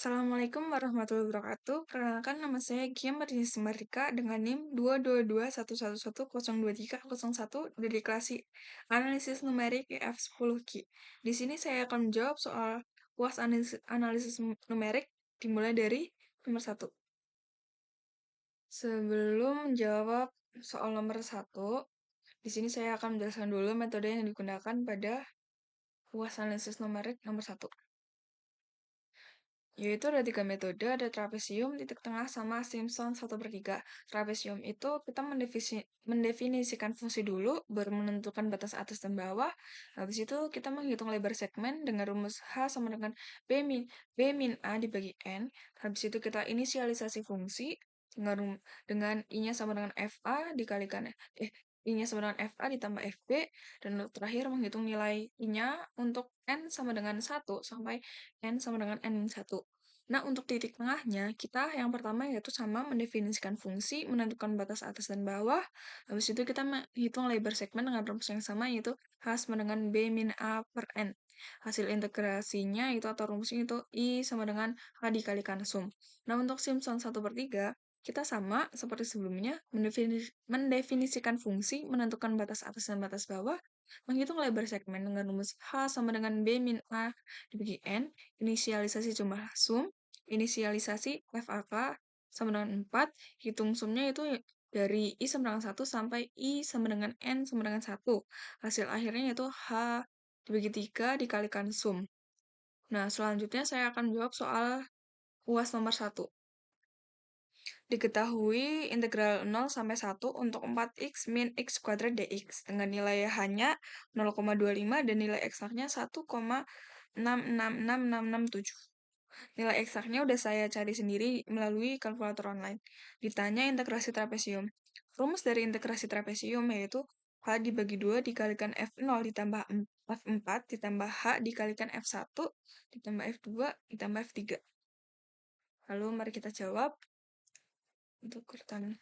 Assalamualaikum warahmatullahi wabarakatuh. Perkenalkan nama saya Gia Martinus Mardika dengan NIM 22211102301 dari kelas Analisis Numerik IF10Q. Di sini saya akan menjawab soal UAS analisis numerik dimulai dari nomor 1. Sebelum menjawab soal nomor 1, di sini saya akan menjelaskan dulu metode yang digunakan pada UAS analisis numerik nomor 1. Yaitu ada 3 metode, ada trapesium, titik tengah, sama Simpson 1/3. Trapesium itu kita mendefinisikan fungsi dulu, baru menentukan batas atas dan bawah. Habis itu kita menghitung lebar segmen dengan rumus H sama dengan B min A dibagi N. Habis itu kita inisialisasi fungsi dengan I-nya sama dengan FA dikalikan I-nya sama dengan FA ditambah FB, dan terakhir menghitung nilai I-nya untuk N sama dengan 1 sampai N sama dengan N-1. Nah, untuk titik tengahnya, kita yang pertama yaitu sama mendefinisikan fungsi, menentukan batas atas dan bawah. Habis itu kita menghitung lebar segmen dengan rumus yang sama, yaitu H sama dengan B min A per N. Hasil integrasinya itu atau rumusnya itu I sama dengan H dikalikan sum. Nah, untuk Simpson 1/3, kita sama seperti sebelumnya, mendefinisikan fungsi, menentukan batas atas dan batas bawah, menghitung lebar segmen dengan rumus H sama dengan B min A dibagi N, inisialisasi jumlah sum, inisialisasi FAK sama dengan 4, hitung sumnya itu dari I sama dengan 1 sampai I sama dengan N sama dengan 1. Hasil akhirnya yaitu H dibagi 3 dikalikan sum. Nah, selanjutnya saya akan jawab soal UAS nomor 1. Diketahui integral 0 sampai 1 untuk 4x min x kuadrat dx dengan nilai H-nya 0,25 dan nilai eksaknya 1,666667. Nilai eksaknya udah saya cari sendiri melalui kalkulator online. Ditanya integrasi trapesium. Rumus dari integrasi trapesium yaitu H dibagi 2 dikalikan F0 ditambah F4 ditambah H dikalikan F1 ditambah F2 ditambah F3. Lalu mari kita jawab. Untuk pertama,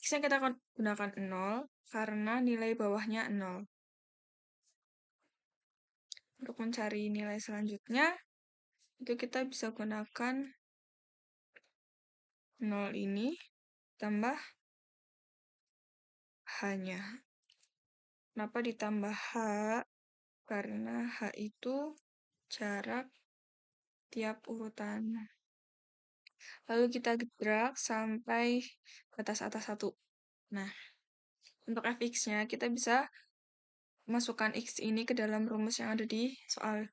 X-nya kita akan gunakan 0 karena nilai bawahnya 0. Untuk mencari nilai selanjutnya, itu kita bisa gunakan 0 ini tambah H-nya. Kenapa ditambah H? Karena H itu jarak tiap urutan. Lalu kita drag sampai batas atas 1. Nah, untuk fx-nya kita bisa masukkan x ini ke dalam rumus yang ada di soal,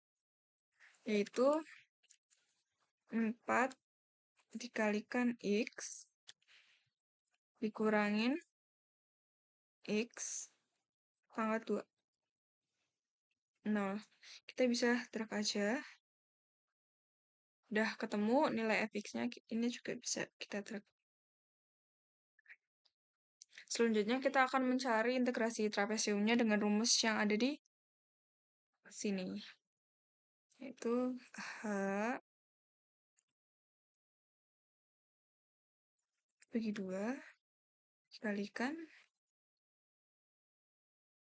yaitu 4 dikalikan x dikurangin x pangkat 2. 0. Kita bisa drag aja. Udah ketemu nilai fx-nya, ini juga bisa kita drag. Selanjutnya kita akan mencari integrasi trapesiumnya dengan rumus yang ada di sini. Yaitu H bagi 2 dikalikan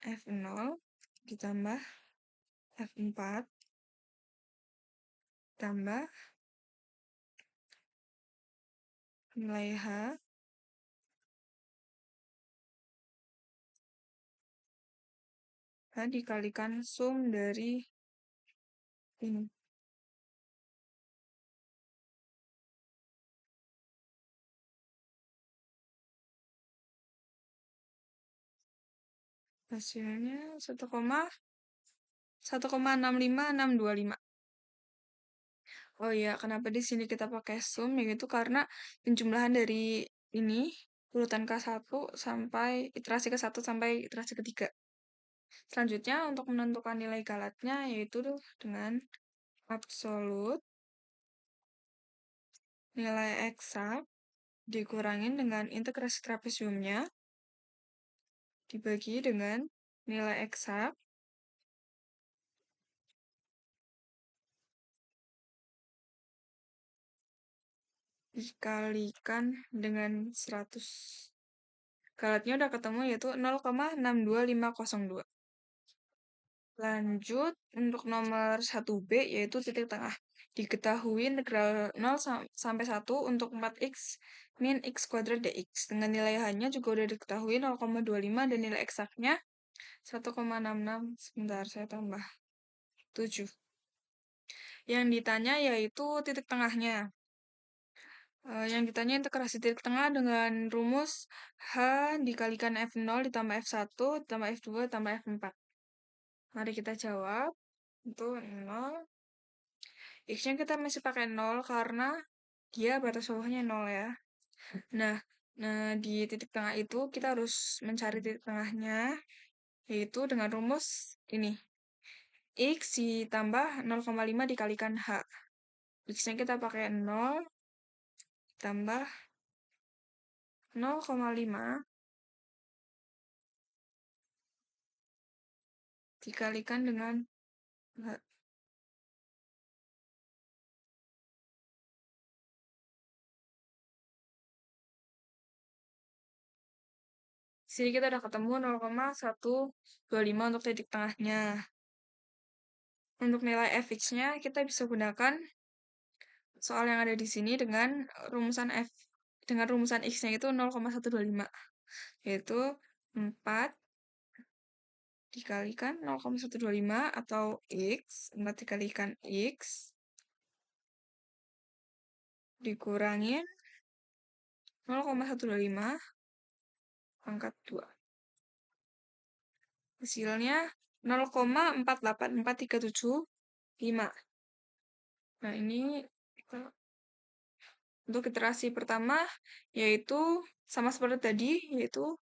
F0 ditambah F4 tambah nilai H dikalikan sum dari ini. Hasilnya 1,65625. Oh iya, kenapa di sini kita pakai sum? Yaitu karena penjumlahan dari ini urutan K1 sampai iterasi ke-1 sampai iterasi ketiga. Selanjutnya untuk menentukan nilai galatnya yaitu dengan absolut nilai eksak dikurangin dengan integrasi trapesiumnya dibagi dengan nilai eksak dikalikan dengan 100. Galatnya udah ketemu yaitu 0,62502. Lanjut, untuk nomor 1B yaitu titik tengah. Diketahui integral 0 sampai 1 untuk 4x min x kuadrat dx. Dengan nilai h-nya juga udah diketahui 0,25 dan nilai eksaknya 1,66. Sebentar, saya tambah 7. Yang ditanya yaitu titik tengahnya. Yang ditanya integrasi titik tengah dengan rumus H dikalikan F0 ditambah F1 ditambah F2 ditambah F4. Mari kita jawab. Itu 0. X-nya kita masih pakai 0 karena dia batas bawahnya 0 ya. Nah, di titik tengah itu kita harus mencari titik tengahnya, yaitu dengan rumus ini. X ditambah 0,5 dikalikan H. X-nya kita pakai 0 tambah 0,5 dikalikan dengan H. Sini kita udah ketemu 0,125 untuk titik tengahnya. Untuk nilai fx-nya kita bisa gunakan soal yang ada di sini dengan rumusan x-nya itu 0,125, yaitu 4 dikalikan 0,125 atau x, 4 dikalikan x dikurangin 0,125 pangkat 2. Hasilnya 0,48437,5. Nah, ini untuk iterasi pertama yaitu sama seperti tadi, yaitu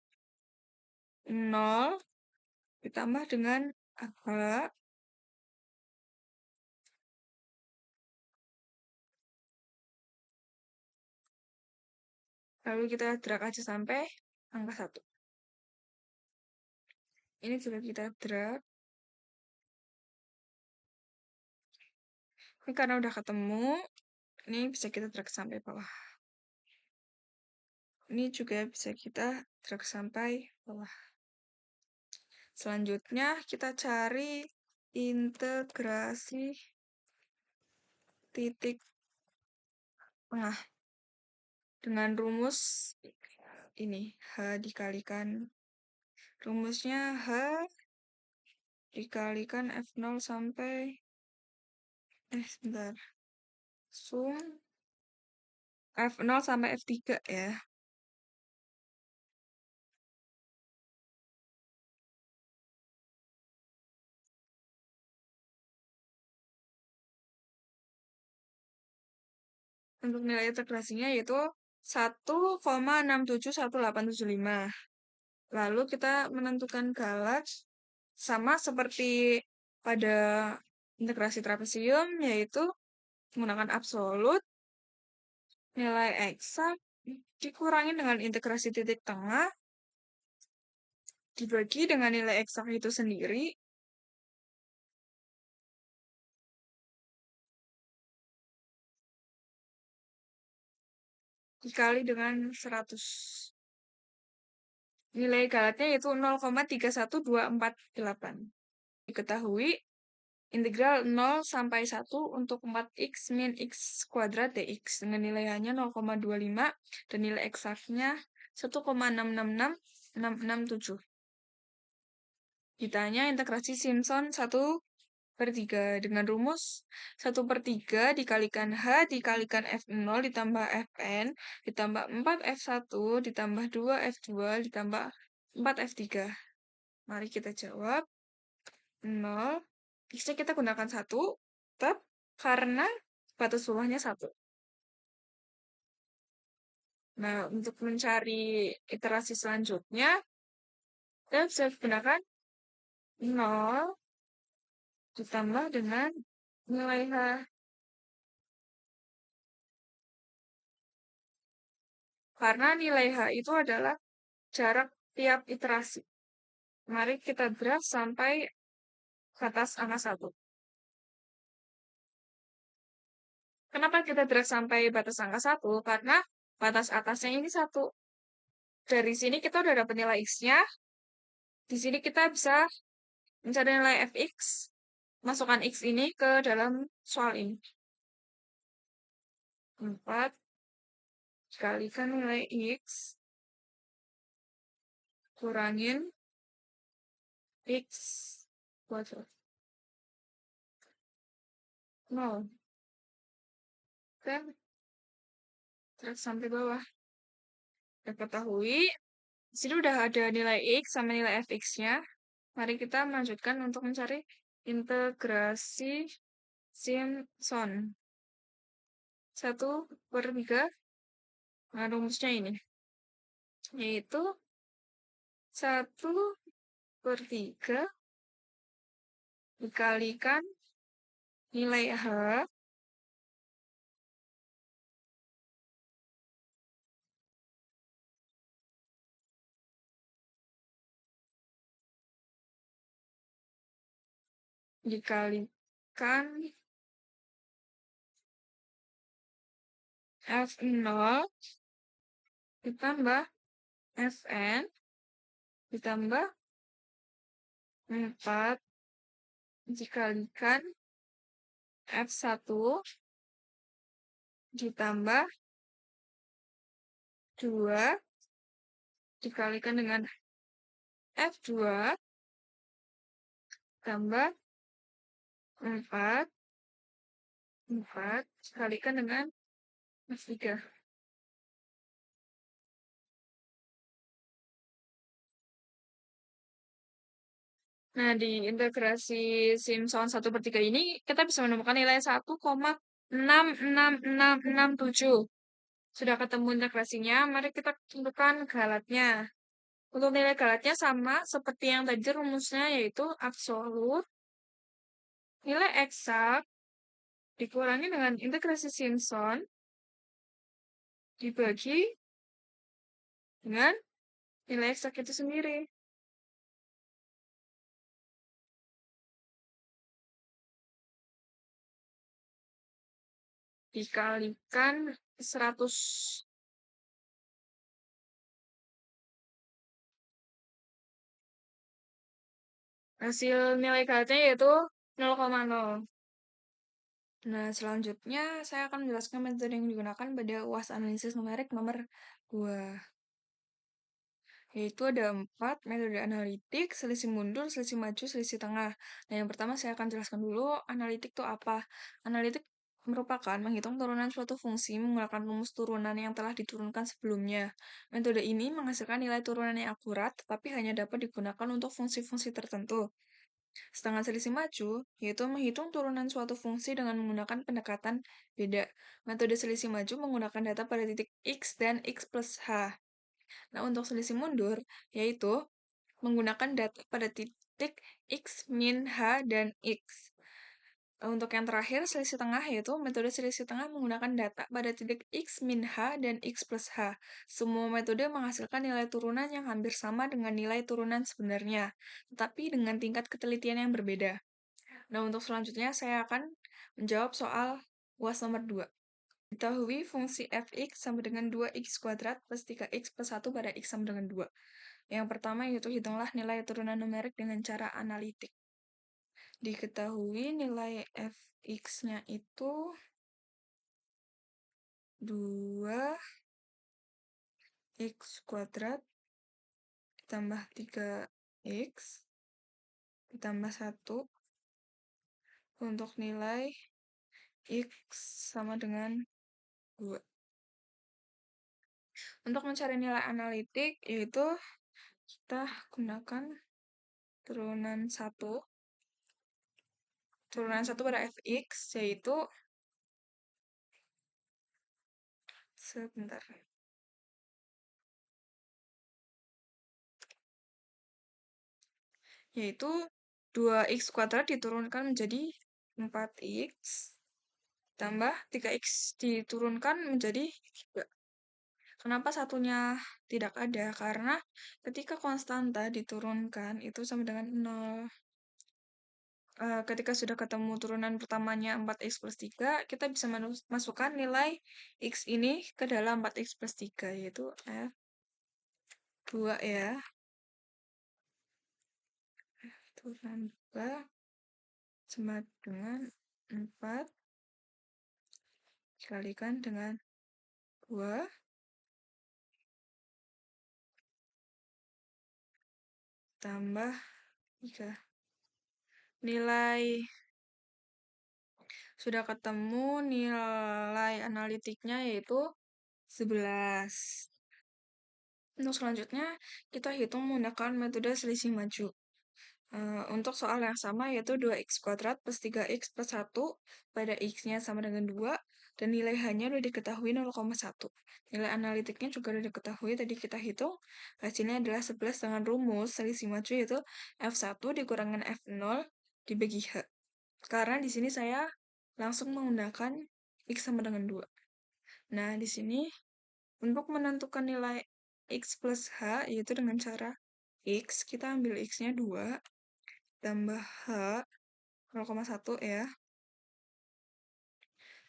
0 ditambah dengan H lalu kita drag aja sampai angka 1. Ini juga kita drag. Ini karena udah ketemu, ini bisa kita drag sampai bawah. Ini juga bisa kita drag sampai bawah. Selanjutnya kita cari integrasi titik tengah dengan rumus ini H dikalikan rumusnya H dikalikan F0 sampai sebentar. Sum F0 sampai F3 ya. Untuk nilai integrasinya yaitu 1,671875. Lalu kita menentukan galat sama seperti pada integrasi trapesium, yaitu menggunakan absolut, nilai eksak dikurangi dengan integrasi titik tengah, dibagi dengan nilai eksak itu sendiri, dikali dengan 100. Nilai galatnya yaitu 0,31248. Diketahui integral 0 sampai 1 untuk 4x min x kuadrat dx dengan nilai hanya 0,25 dan nilai eksaknya 1,666667. Ditanya integrasi Simpson 1/3 dengan rumus 1/3 dikalikan H dikalikan F0 ditambah Fn ditambah 4F1 ditambah 2F2 ditambah 4F3. Mari kita jawab. 0. X-nya kita gunakan 1, tetap karena batas bawahnya 1. Nah, untuk mencari iterasi selanjutnya, kita bisa gunakan 0 ditambah dengan nilai H. Karena nilai H itu adalah jarak tiap iterasi. Mari kita drag sampai batas angka 1. Kenapa kita drag sampai batas angka 1? Karena batas atasnya ini 1. Dari sini kita udah dapat nilai X-nya. Di sini kita bisa Mencari nilai fx, masukkan x ini ke dalam soal ini. 4 kalikan nilai x kurangin x kuadrat. 0. Kan? Terus sampai bawah. Kita ketahui, di sini udah ada nilai x sama nilai fx-nya. Mari kita melanjutkan untuk mencari integrasi Simpson. 1/3. Nah, rumusnya ini. Yaitu 1/3 dikalikan nilai H dikalikan F0 ditambah Fn ditambah 4 dikalikan F1 ditambah 2 dikalikan dengan F2 tambah 4 dikalikan dengan F3. Nah, di integrasi Simpson 1/3 ini, kita bisa menemukan nilai 1,66667. Sudah ketemu integrasinya, mari kita tentukan galatnya. Untuk nilai galatnya sama seperti yang tadi rumusnya, yaitu absolut nilai eksak dikurangi dengan integrasi Simpson dibagi dengan nilai eksak itu sendiri. Dikalikan 100. Hasil nilai galatnya yaitu 0,0. Nah, selanjutnya saya akan menjelaskan metode yang digunakan pada UAS analisis numerik nomor 2. Yaitu ada 4 metode analitik, selisih mundur, selisih maju, selisih tengah. Nah, yang pertama saya akan jelaskan dulu analitik itu apa. Analitik merupakan menghitung turunan suatu fungsi menggunakan rumus turunan yang telah diturunkan sebelumnya. Metode ini menghasilkan nilai turunan yang akurat, tetapi hanya dapat digunakan untuk fungsi-fungsi tertentu. Setengah selisih maju, yaitu menghitung turunan suatu fungsi dengan menggunakan pendekatan beda. Metode selisih maju menggunakan data pada titik x dan x plus h. Nah, untuk selisih mundur, yaitu menggunakan data pada titik x min h dan x. Untuk yang terakhir, selisih tengah, yaitu metode selisih tengah menggunakan data pada titik x min h dan x plus h. Semua metode menghasilkan nilai turunan yang hampir sama dengan nilai turunan sebenarnya, tetapi dengan tingkat ketelitian yang berbeda. Nah, untuk selanjutnya saya akan menjawab soal UAS nomor 2. Ketahui fungsi fx sama dengan 2x kuadrat plus 3x plus 1 pada x sama dengan 2. Yang pertama yaitu hitunglah nilai turunan numerik dengan cara analitik. Diketahui nilai fx-nya itu 2x kuadrat ditambah 3x ditambah 1 untuk nilai x sama dengan 2. Untuk mencari nilai analitik, yaitu kita gunakan turunan 1 pada fx, yaitu sebentar. Yaitu 2x kuadrat diturunkan menjadi 4x tambah 3x diturunkan menjadi 3. Kenapa satunya tidak ada? Karena ketika konstanta diturunkan itu sama dengan 0. Ketika sudah ketemu turunan pertamanya 4x plus 3, kita bisa masukkan nilai x ini ke dalam 4x plus 3, yaitu F2 ya. Kurang 2 sama dengan 4 dikalikan dengan 2 tambah 3. Nilai sudah ketemu nilai analitiknya yaitu 11. Untuk selanjutnya, kita hitung menggunakan metode selisih maju. Untuk soal yang sama yaitu 2x kuadrat plus 3x plus 1 pada x-nya sama dengan 2 dan nilai h-nya sudah diketahui 0,1. Nilai analitiknya juga sudah diketahui, tadi kita hitung. Hasilnya adalah 11 dengan rumus selisih maju yaitu f1 dikurangin f0 dibagi h. Karena di sini saya langsung menggunakan x sama dengan 2. Nah, di sini untuk menentukan nilai x plus h yaitu dengan cara x, kita ambil x-nya 2 tambah h 0,1 ya.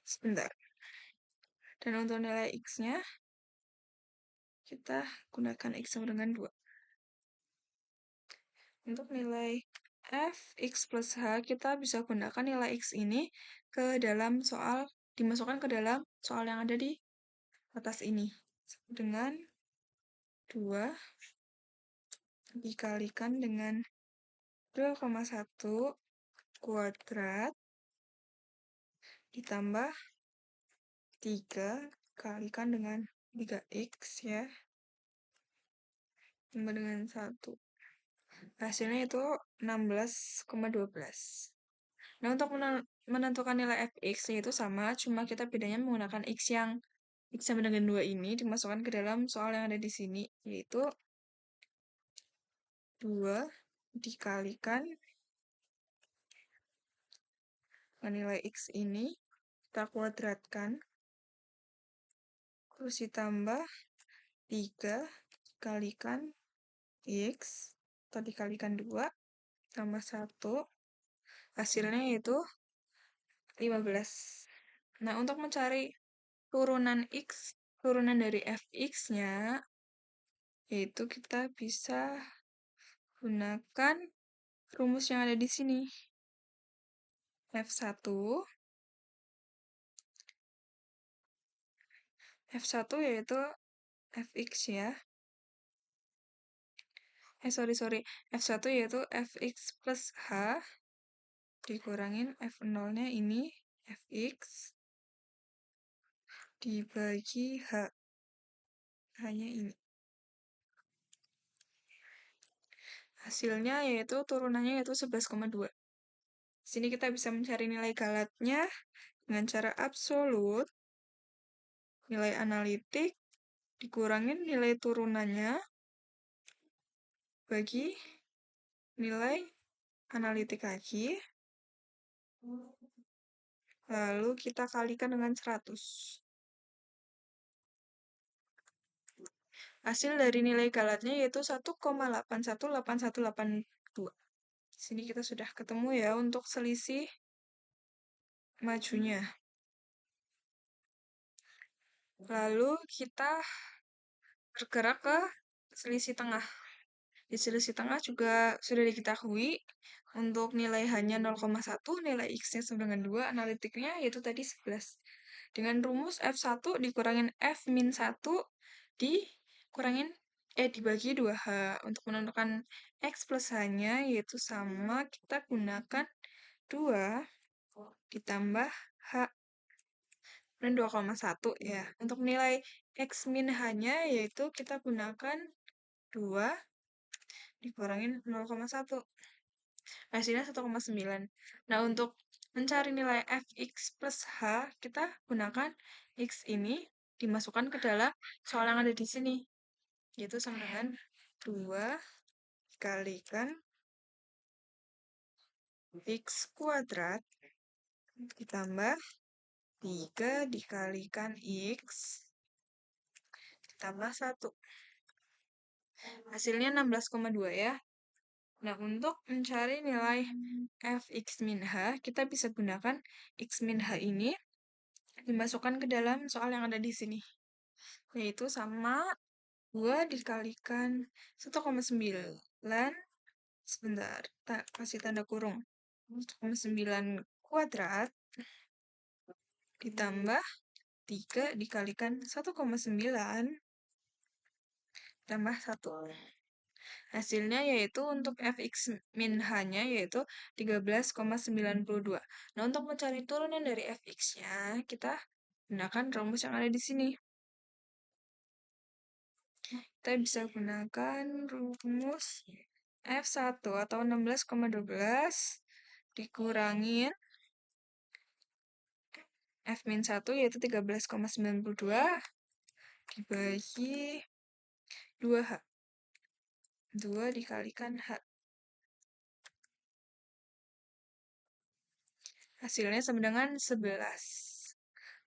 Sebentar. Dan untuk nilai x-nya kita gunakan x sama dengan 2. Untuk nilai f x plus h kita bisa gunakan nilai x ini ke dalam soal, dimasukkan ke dalam soal yang ada di atas ini dengan 2 dikalikan dengan 2,1 kuadrat ditambah 3 dikalikan dengan 3x ya, tambah dengan 1. Hasilnya itu 16,12. Nah, untuk menentukan nilai fx yaitu sama, cuma kita bedanya menggunakan x yang x sama dengan 2 ini dimasukkan ke dalam soal yang ada di sini, yaitu 2 dikalikan dengan nilai x ini, kita kuadratkan, terus ditambah 3 dikalikan x, atau dikalikan 2, tambah 1, hasilnya yaitu 15. Nah, untuk mencari turunan x, turunan dari fx-nya, yaitu kita bisa gunakan rumus yang ada di sini. F1 yaitu fx ya. F1 yaitu fx plus h dikurangin f0-nya ini fx dibagi h. Hanya ini. Hasilnya yaitu turunannya yaitu 11,2. Di sini kita bisa mencari nilai galatnya dengan cara absolut, nilai analitik dikurangin nilai turunannya bagi nilai analitik lagi, lalu kita kalikan dengan 100. Hasil dari nilai galatnya yaitu 1,8181882. Di sini kita sudah ketemu ya untuk selisih majunya. Lalu kita bergerak ke selisih tengah. Di selisih tengah juga sudah diketahui untuk nilai hanya 0,1, nilai x-nya sama dengan 2, analitiknya yaitu tadi 11. Dengan rumus F1 dikurangin F-1 dikurangin dibagi 2H. Untuk menentukan X plus H-nya yaitu sama, kita gunakan 2 ditambah H dan 2,1 ya. Untuk nilai X min H-nya yaitu kita gunakan 2 dikurangin 0,1. Hasilnya 1,9. Nah, untuk mencari nilai fx plus h, kita gunakan x ini dimasukkan ke dalam soal yang ada di sini. Yaitu sama dengan 2 dikalikan x kuadrat ditambah 3 dikalikan x ditambah 1. Hasilnya 16,2 ya. Nah, untuk mencari nilai fx min h, kita bisa gunakan x min h ini dimasukkan ke dalam soal yang ada di sini. Yaitu sama 2 dikalikan 1,9 Sebentar, tak kasih tanda kurung. 1,9 kuadrat ditambah 3 dikalikan 1,9 tambah 1. Hasilnya yaitu untuk fx min h-nya yaitu 13,92. Nah, untuk mencari turunan dari fx-nya, kita gunakan rumus yang ada di sini. Kita bisa gunakan rumus F1 atau 16,12 dikurangin F-1 yaitu 13,92 dibagi 2H. 2 dikalikan H. Hasilnya sama dengan 11.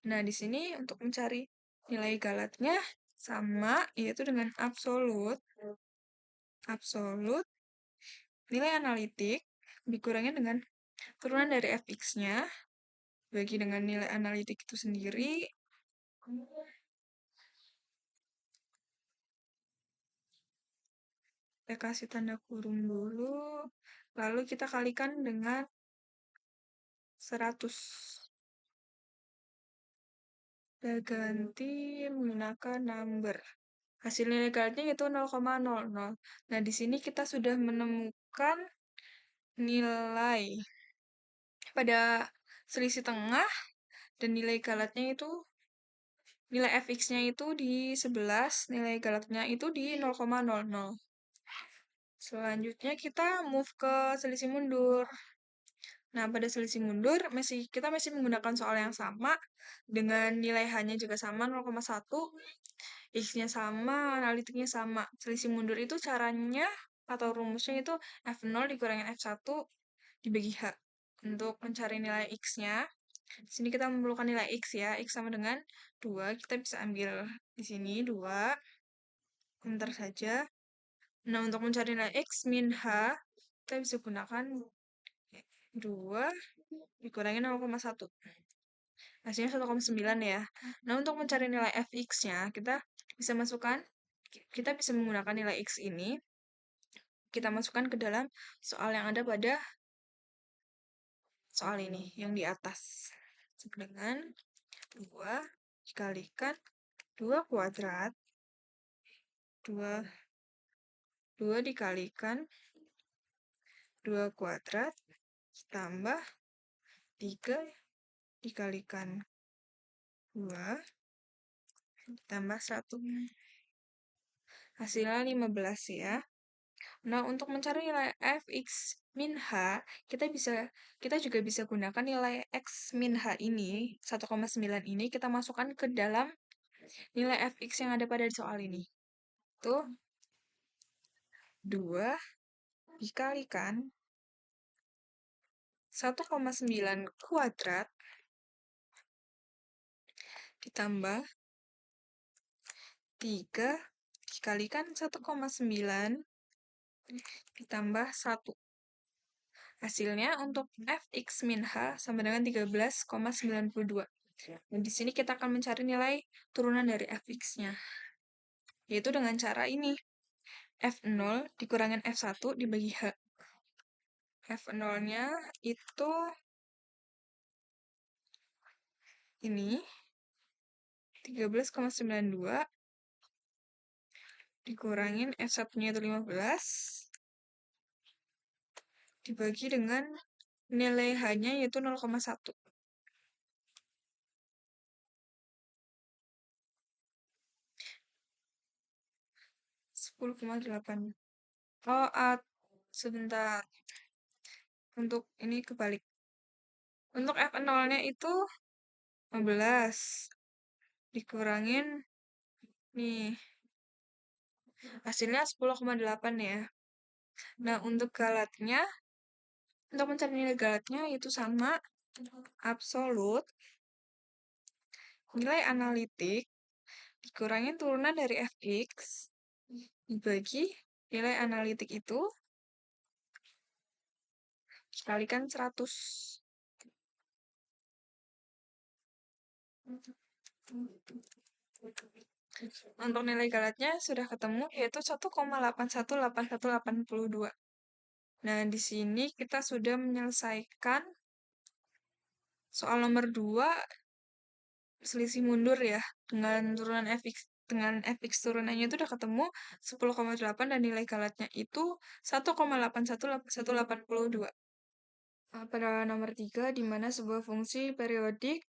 Nah, di sini untuk mencari nilai galatnya sama, yaitu dengan absolut. Absolut nilai analitik dikurangi dengan turunan dari fx-nya bagi dengan nilai analitik itu sendiri. Kita kasih tanda kurung dulu, lalu kita kalikan dengan 100. Kita ganti menggunakan number. Hasil nilai galatnya yaitu 0,00. Nah, di sini kita sudah menemukan nilai pada selisih tengah dan nilai galatnya itu nilai fx-nya itu di 11, nilai galatnya itu di 0,00. Selanjutnya kita move ke selisih mundur. Nah, pada selisih mundur kita masih menggunakan soal yang sama dengan nilai h-nya juga sama 0,1, x-nya sama, analitiknya sama. Selisih mundur itu caranya atau rumusnya itu f0 dikurangin f1 dibagi h. Untuk mencari nilai x-nya, di sini kita memerlukan nilai x ya. X sama dengan 2, kita bisa ambil di sini 2. Sebentar saja. Nah, untuk mencari nilai x min h, kita bisa gunakan 2 dikurangi 0,1. Hasilnya 1,9 ya. Nah, untuk mencari nilai fx-nya, kita bisa menggunakan nilai x ini, kita masukkan ke dalam soal yang ada pada soal ini, yang di atas. Dengan 2 dikalikan 2 kuadrat, 2 dikalikan 2 kuadrat, tambah 3 dikalikan 2, tambah 1. Hasilnya 15 ya. Nah, untuk mencari nilai fx min h, kita juga bisa gunakan nilai x min h ini, 1,9 ini, kita masukkan ke dalam nilai fx yang ada pada soal ini. Tuh, 2 dikalikan 1,9 kuadrat ditambah 3 dikalikan 1,9 ditambah 1. Hasilnya untuk fx min h sama dengan 13,92. Dan di sini kita akan mencari nilai turunan dari fx-nya. Yaitu dengan cara ini. F0 dikurangin F1 dibagi H. F0-nya itu ini 13,92 dikurangin F1-nya itu 15 dibagi dengan nilai H-nya yaitu 0,1. 10,8. Oh, sebentar. Untuk ini kebalik. Untuk F0-nya itu 15 dikurangin nih. Hasilnya 10,8 ya. Nah, untuk mencari nilai galatnya itu sama absolut nilai analitik dikurangin turunan dari fx dibagi nilai analitik itu dikalikan 100. Untuk nilai galatnya sudah ketemu yaitu 1,818182. Nah, di sini kita sudah menyelesaikan soal nomor 2 selisih mundur ya. Dengan turunan fx dengan fx turunannya itu udah ketemu 10,8 dan nilai galatnya itu 1,81182. Pada nomor 3, di mana sebuah fungsi periodik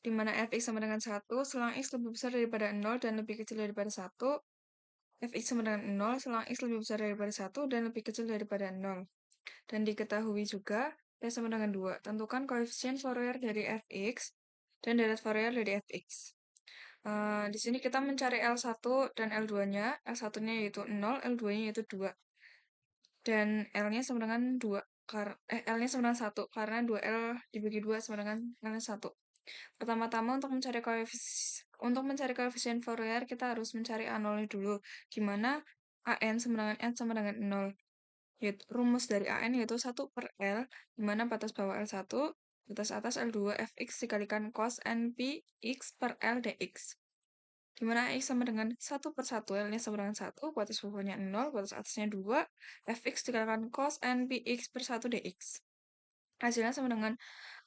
di mana fx sama dengan 1, selang x lebih besar daripada 0 dan lebih kecil daripada 1, fx sama dengan 0, selang x lebih besar daripada 1 dan lebih kecil daripada 0. Dan diketahui juga, P sama dengan 2. Tentukan koefisien Fourier dari fx dan deret Fourier dari fx. Di sini kita mencari L1 dan L2-nya. L1-nya yaitu 0, L2-nya yaitu 2. Dan L-nya sama dengan 2. L-nya sama dengan 1, karena 2L dibagi 2 sama dengan L-nya 1. Pertama-tama untuk mencari koefisien Fourier, kita harus mencari A0 dulu, di mana AN sama dengan N sama dengan 0. Yaitu, rumus dari AN yaitu 1 per L, di mana batas bawah L1, batas atas L2 Fx dikalikan cos NP X per L dx. Di mana X sama dengan 1 per 1, L-nya sama dengan 1, batas bawahnya 0, batas atasnya 2, Fx dikalikan cos NP X per 1 dx. Hasilnya sama dengan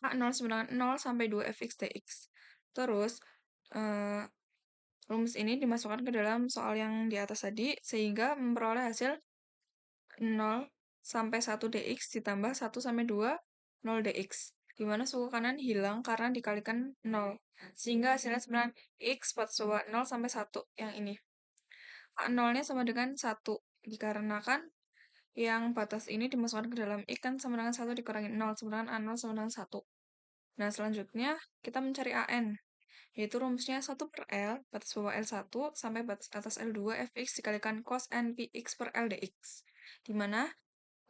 A0 sama dengan 0 sampai 2 Fx dx. Terus, eh, rumus ini dimasukkan ke dalam soal yang di atas tadi, sehingga memperoleh hasil 0 sampai 1 dx ditambah 1 sampai 2, 0 dx. Di mana suku kanan hilang karena dikalikan 0. Sehingga hasilnya sebenarnya x batas bawah 0 sampai 1 yang ini. A0-nya sama dengan 1. Dikarenakan yang batas ini dimasukkan ke dalam x kan sama dengan 1 dikurangi 0, sama dengan A0 sama dengan 1. Nah, selanjutnya kita mencari AN, yaitu rumusnya 1 per L, batas bawah L1, sampai batas atas L2, Fx dikalikan cos NPx per L dx. Di mana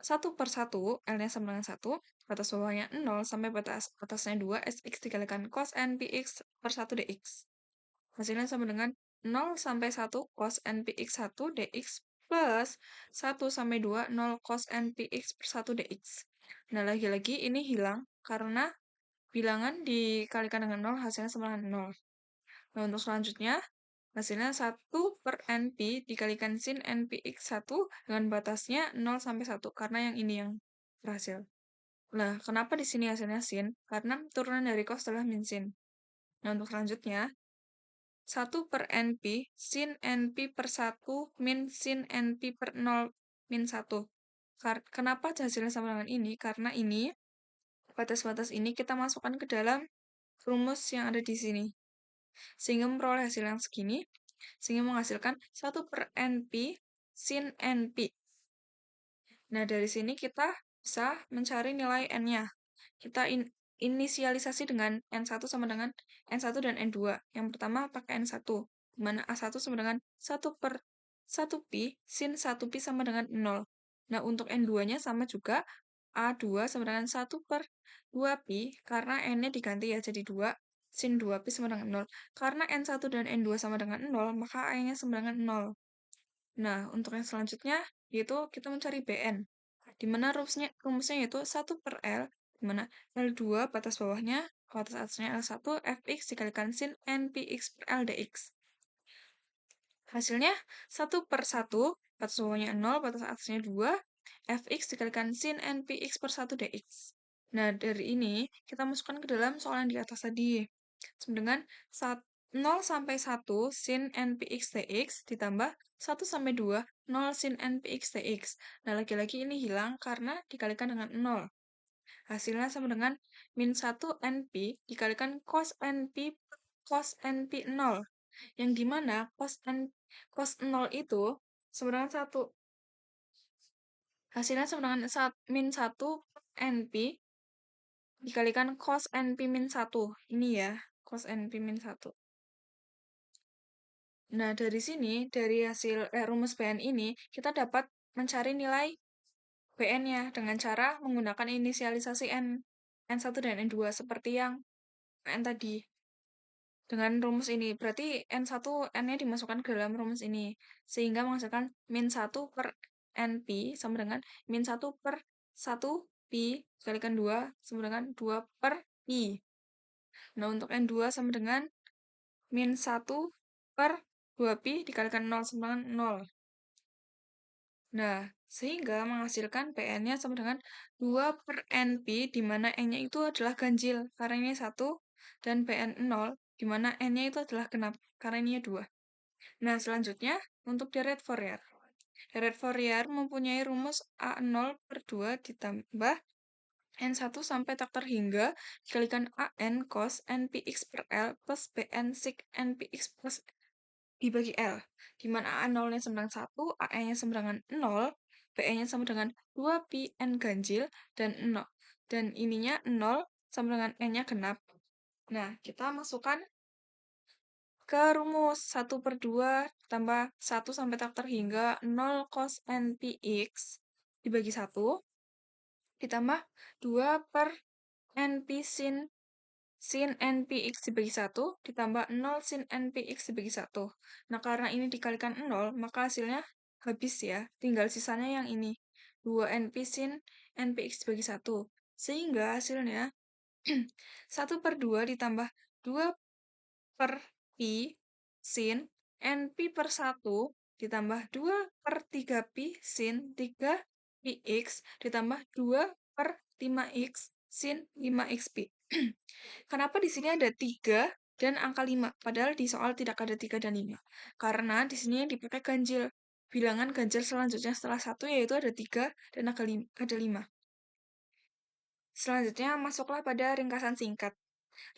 1 per 1, L-nya sama dengan 1, batas bawahnya 0, sampai batas atasnya 2, Sx dikalikan cos NPx per 1 dx. Hasilnya sama dengan 0 sampai 1 cos NPx 1 dx plus 1 sampai 2, 0 cos NPx per 1 dx. Nah, lagi-lagi ini hilang karena bilangan dikalikan dengan 0, hasilnya sama dengan 0. Nah, untuk selanjutnya, hasilnya 1 per NP dikalikan sin NPx1 dengan batasnya 0 sampai 1, karena yang ini yang berhasil. Nah, kenapa di sini hasilnya sin? Karena turunan dari cos adalah min sin. Nah, untuk selanjutnya, 1 per NP sin NP per 1 min sin NP per 0 min 1. Kenapa hasilnya sama dengan ini? Karena ini, batas-batas ini kita masukkan ke dalam rumus yang ada di sini. Sehingga memperoleh hasil yang segini, sehingga menghasilkan 1 per NP sin NP. Nah, dari sini kita bisa mencari nilai N-nya. Kita inisialisasi dengan N1 sama dengan N1 dan N2. Yang pertama pakai N1, di mana A1 sama dengan 1 per 1 pi sin 1 pi sama dengan 0. Nah, untuk N2-nya sama juga, A2 sama dengan 1 per 2 pi, karena N-nya diganti ya jadi 2, sin 2 pi sama dengan 0. Karena N1 dan N2 sama dengan 0, maka A-nya sama dengan 0. Nah, untuk yang selanjutnya, yaitu kita mencari Bn. Di mana rumusnya yaitu 1 per L, di mana L2 batas bawahnya, batas atasnya L1, Fx dikalikan sin NPx per L dx. Hasilnya 1 per 1, batas bawahnya 0, batas atasnya 2, Fx dikalikan sin NPx per 1 dx. Nah, dari ini kita masukkan ke dalam soal yang di atas tadi. Sama dengan 0 sampai 1 sin NPx dx ditambah 1 sampai 2, 0 sin NPx dx. Nah, lagi-lagi ini hilang karena dikalikan dengan 0. Hasilnya sama dengan min 1 NP dikalikan cos NP cos NP 0. Yang dimana cos 0 itu sama dengan 1. Hasilnya sama dengan min 1 NP dikalikan cos NP min 1. Ini ya, cos NP min 1. Nah, dari sini, dari hasil rumus BN ini, kita dapat mencari nilai BN-nya dengan cara menggunakan inisialisasi N1 dan N2 seperti yang N tadi. Dengan rumus ini, berarti N1, N-nya dimasukkan ke dalam rumus ini. Sehingga menghasilkan min 1 per NP sama dengan min 1 per 1 pi dikalikan 2 sama dengan 2 per pi. Nah, untuk N2 sama dengan min 1 per 2 pi dikalikan 0 sama dengan 0. Nah, sehingga menghasilkan PN-nya sama dengan 2 per NP, di mana N-nya itu adalah ganjil, karena ini 1, dan PN 0, di mana N-nya itu adalah genap, karena ini 2. Nah, selanjutnya, untuk deret Fourier. Deret Fourier mempunyai rumus A0 per 2 ditambah N1 sampai faktor hingga dikalikan AN cos NPX per L plus BN sec NPX plus dibagi L, di mana A 0-nya sama dengan 1, AE-nya sama dengan 0, PE-nya sama dengan 2 pi N ganjil, dan 0. Dan ininya 0 sama dengan N-nya genap. Nah, kita masukkan ke rumus 1 per 2 tambah 1 sampai faktor hingga 0 cos NPX dibagi 1 ditambah 2 per NP sin NPX dibagi 1 ditambah 0 sin NPX dibagi 1. Nah, karena ini dikalikan 0, maka hasilnya habis ya. Tinggal sisanya yang ini. 2 NP sin NPX dibagi 1. Sehingga hasilnya 1 per 2 ditambah 2 per Pi sin NP per 1 ditambah 2 per 3 Pi sin 3 Px ditambah 2 per 5x sin 5x Pi. Kenapa di sini ada 3 dan angka 5, padahal di soal tidak ada 3 dan 5? Karena di sini yang dipakai ganjil. Bilangan ganjil selanjutnya setelah 1 yaitu ada 3 dan ada 5. Selanjutnya, masuklah pada ringkasan singkat.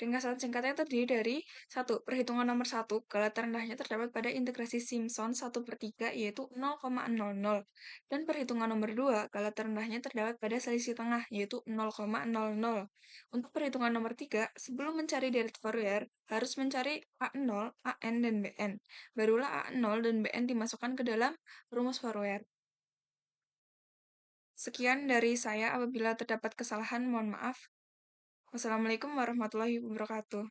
Ringkasan singkatnya terdiri dari 1. Perhitungan nomor 1, skala terendahnya terdapat pada integrasi Simpson 1/3 yaitu 0,00. Dan perhitungan nomor 2, skala terendahnya terdapat pada selisih tengah yaitu 0,00. Untuk perhitungan nomor 3, sebelum mencari deret Fourier, harus mencari A0, AN, dan BN. Barulah A0 dan BN dimasukkan ke dalam rumus Fourier. Sekian dari saya, apabila terdapat kesalahan mohon maaf. Wassalamualaikum warahmatullahi wabarakatuh.